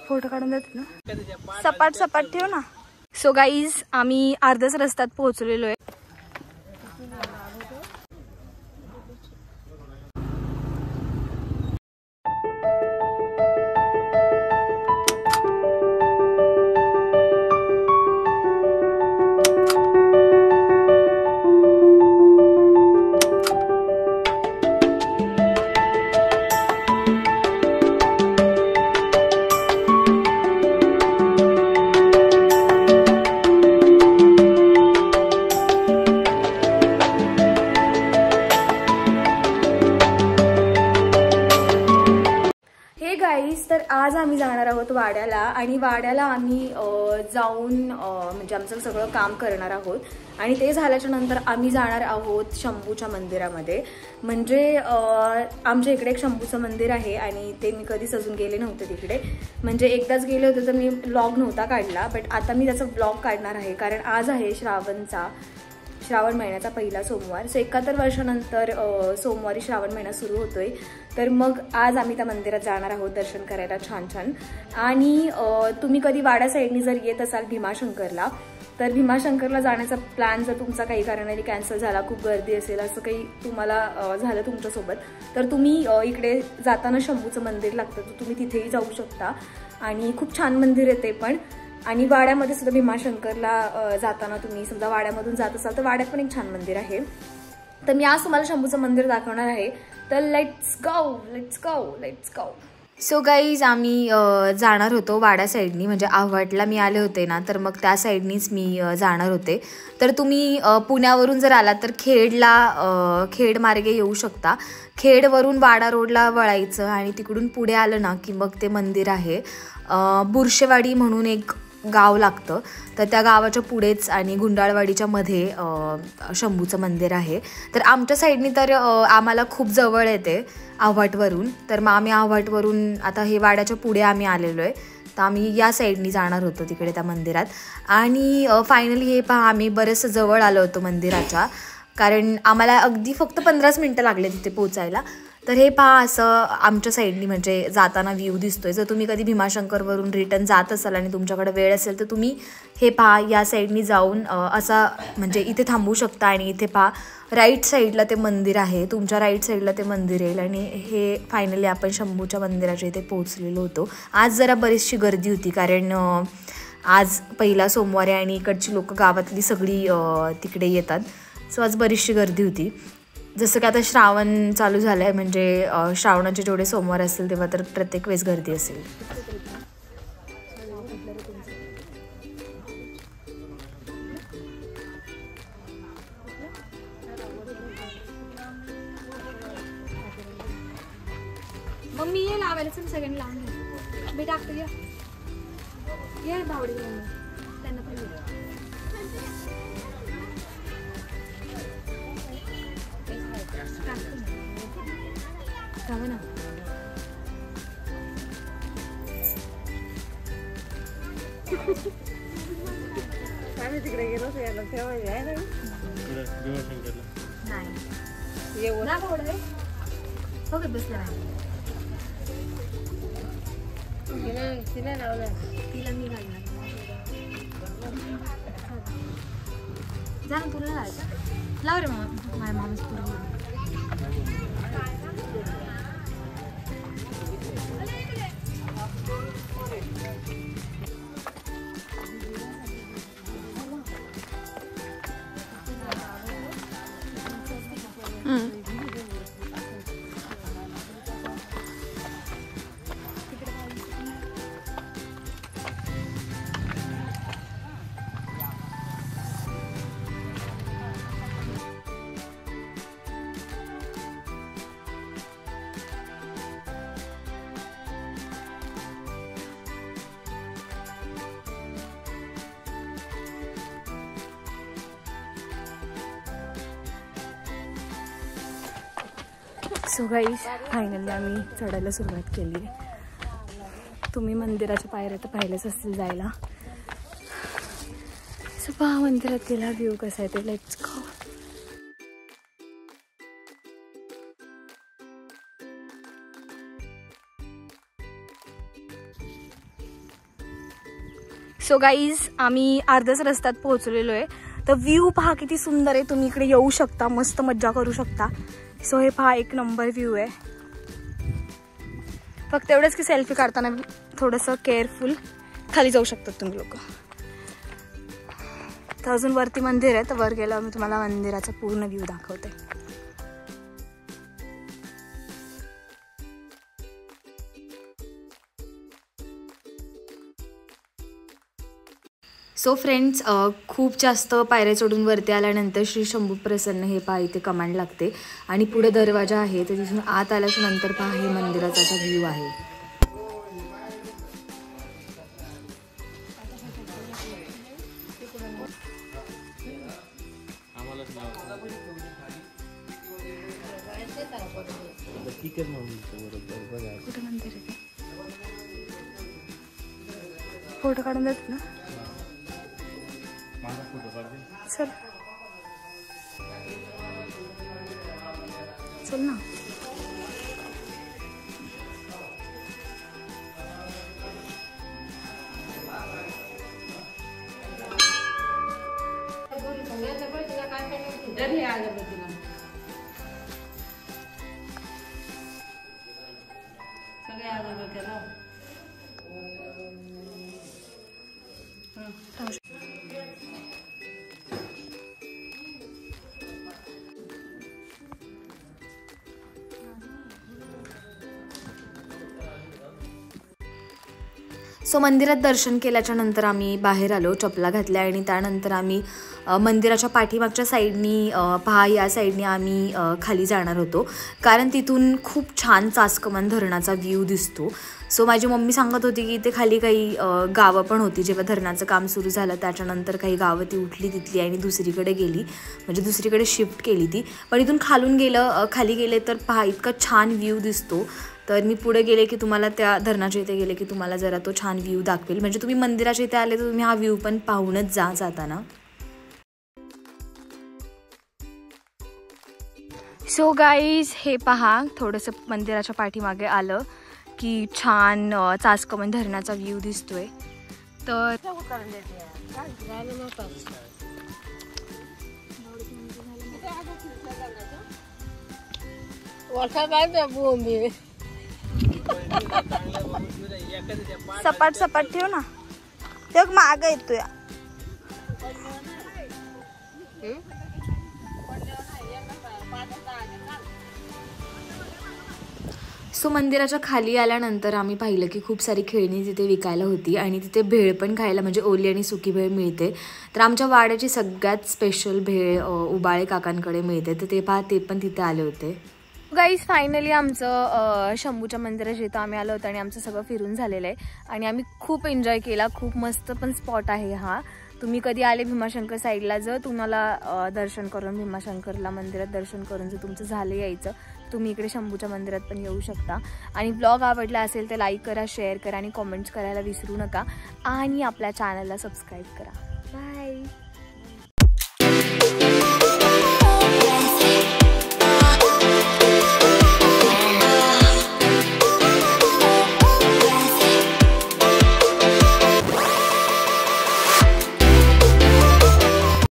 Photo काढून देते ना, सपाट सपाट ठेव ना। सो गाईज आम्ही अर्ध्याच रस्त्यात पोहोचलेलो आहे। तर आज आम्ही जाणार आहोत वाड्याला आणि वाड्याला आम्ही जाऊन म्हणजे आमचं सगळं काम करणार आहोत आणि ते झाल्याच्या नंतर आम्ही जाणार आहोत शंभूच्या मंदिरामध्ये। म्हणजे आमच्या इकडे एक शंभूचं मंदिर आहे आणि ते मी कधीच अजून गेले नव्हते तिकडे। म्हणजे एकदाच गेले होते तर मी व्लॉग नव्हता काढला, बट आता मी त्याचा व्लॉग काढणार आहे कारण आज आहे श्रावण महिन्याचा पहिला सोमवार। सो 71 वर्षानंतर सोमवारी श्रावण महिना सुरू होतोय। तर मग आज आम्ही त्या मंदिरात जाणार आहोत दर्शन करायला छान छान। आणि तुम्ही कधी वाडा साईडनी जर येत असाल भीमाशंकरला, तर भीमाशंकरला जाण्याचा प्लॅन जर तुमचा काही कारणाने कॅन्सल झाला, खूप गर्दी असेल असं काही तुम्हाला झालं तुमच्यासोबत, तर तुम्ही इकडे जाताना शंभूचं मंदिर लागतं, तर तुम्ही तिथेही जाऊ शकता आणि खूप छान मंदिर आहे ते पण। आणि वाड्यामध्ये सुद्धा भीमाशंकरला जाताना तुम्ही समजा वाड्यामधून जात असाल तर वाड्यात पण एक छान मंदिर आहे। तर मी आज तुम्हाला शंभूचं मंदिर दाखवणार आहे, तर लेट्स गो। सो गाईज आम्ही जाणार होतो वाडा साईडनी, म्हणजे आव्हाटला मी आले होते ना, तर मग त्या साईडनीच मी जाणार होते। तर तुम्ही पुण्यावरून जर आलात तर खेड मार्गे येऊ शकता। खेडवरून वाडा रोडला वळायचं आणि तिकडून पुढे आलं ना की मग ते मंदिर आहे। बुरशेवाडी म्हणून एक गाव लागतं, तर त्या गावाच्या पुढेच आणि गुंडाळवाडीच्या मध्ये शंभूचं मंदिर आहे। तर आमच्या साईडनी तर आम्हाला खूप जवळ येते आव्हाटवरून, तर मग आम्ही आव्हाटवरून आता हे वाड्याच्या पुढे आम्ही आलेलो आहे, तर आम्ही या साईडनी जाणार होतो तिकडे त्या मंदिरात। आणि फायनली हे पहा आम्ही बरेचसं जवळ आलो होतो मंदिराच्या, कारण आम्हाला अगदी फक्त 15 मिनटं लागले तिथे पोचायला। तर हे पहा असं आमच्या साईडनी म्हणजे जाताना व्ह्यू दिसतोय। जर तुम्ही कधी भीमाशंकरवरून रिटर्न जात असाल आणि तुमच्याकडे वेळ असेल तर तुम्ही हे पहा या साईडनी जाऊन असा म्हणजे इथे थांबू शकता आणि इथे पहा राईट साईडला ते मंदिर आहे, तुमच्या राईट साईडला ते मंदिर येईल। आणि हे फायनली आपण शंभूच्या मंदिराच्या इथे पोहोचलेलो होतो। आज जरा बरीचशी गर्दी होती कारण आज पहिला सोमवार आहे आणि इकडची लोक गावातली सगळी तिकडे येतात, सो आज बरीचशी गर्दी होती। जसं की आता श्रावण चालू झालं आहे, म्हणजे श्रावणाचे जेवढे सोमवार असतील तेव्हा तर प्रत्येक वेळेस गर्दी असेल। मग मी हे लावायला सगळ्यांनी लावून घ्या, मी टाकते ये भावडी त्यांना पण ना। आम्ही तिकडे गेलो यायला तेव्हा आहे ना नाही येऊ ना भावडे बघत बसला तिला लावलं, तिला मी घालणार जा ना, तुला लावायचं लाव रे मामा, माझ्या माणूस पूर्ण सो गाईज फायनली आम्ही चढायला सुरुवात केली। तुम्ही मंदिराच्या पायऱ्या तर पाहिलेच असतील जायला। सो पहा मंदिरात गेला व्ह्यू कसा आहे ते, लेट्स गो। सो गाईज आम्ही अर्ध्याच रस्त्यात पोहोचलेलो आहे. तर व्ह्यू पहा किती सुंदर आहे. तुम्ही इकडे येऊ शकता, मस्त मज्जा करू शकता. सो हे पहा एक नंबर व्ह्यू आहे. फक्त एवढंच की सेल्फी काढताना थोडंसं केअरफुल खाली जाऊ शकतात तुम्ही लोक. तर अजून वरती मंदिर आहे, तर वर गेल्यावर मी तुम्हाला मंदिराचा पूर्ण व्ह्यू दाखवते. सो फ्रेंड्स, खूप जास्त पायऱ्या चढून वरती आल्यानंतर श्री शंभू प्रसन्न हे पहा इथे कमांड लागते आणि पुढे दरवाजा आहे. तर तिथून आत आल्याच्या नंतर पहा हे मंदिराचा असा व्ह्यू आहे. फोटो काढून देत ना. चल चल ना. सो मंदिरात दर्शन केल्याच्या नंतर आम्ही बाहेर आलो, चपला घातल्या आणि त्यानंतर आम्ही मंदिराच्या पाठीमागच्या साईडनी पहा या साईडनी आम्ही खाली जाणार होतो, कारण तिथून खूप छान चासकमान धरणाचा व्ह्यू दिसतो. सो माझी मम्मी सांगत होती की इथे खाली काही गावं पण होती. जेव्हा धरणाचं काम सुरू झालं त्याच्यानंतर काही गावं ती उठली तिथली आणि दुसरीकडे गेली, म्हणजे दुसरीकडे शिफ्ट केली ती. पण इथून खाली गेले तर पहा इतका छान व्ह्यू दिसतो. तर मी पुढे गेले की तुम्हाला त्या धरणाच्या इथे गेले की तुम्हाला जरा तो छान व्ह्यू दाखवेल. म्हणजे तुम्ही मंदिराच्या इथे आले तर तुम्ही हा व्ह्यू पण पाहूनच जाताना. सो गाईज हे पहा, थोडंसं मंदिराच्या पाठीमागे आलं की छान चासकमान धरणाचा व्ह्यू दिसतोय. तर सपाट सपाट ठेव ना, ते माग येतोय. सो मंदिराच्या खाली आल्यानंतर आम्ही पाहिलं की खूप सारी खेळणी तिथे विकायला होती आणि तिथे भेळ पण खायला, म्हणजे ओली आणि सुकी भेळ मिळते. तर आमच्या वाड्याची सगळ्यात स्पेशल भेळ उबाळे काकांकडे मिळते, तर ते पहा ते पण तिथे आले होते. गाईज फायनली आमचं शंभूच्या मंदिराच्या इथं आम्ही आलो होतो आणि आमचं सगळं फिरून झालेलं आहे आणि आम्ही खूप एन्जॉय केला. खूप मस्त पण स्पॉट आहे हा. तुम्ही कधी आले भीमाशंकर साईडला, जर तुम्हाला दर्शन करून भीमाशंकरला मंदिरात दर्शन करून जर तुमचं झालं यायचं, तुम्ही इकडे शंभूच्या मंदिरात पण येऊ शकता. आणि ब्लॉग आवडला असेल तर लाईक करा, शेअर करा आणि कॉमेंट्स करायला विसरू नका आणि आपल्या चॅनलला सबस्क्राईब करा. बाय.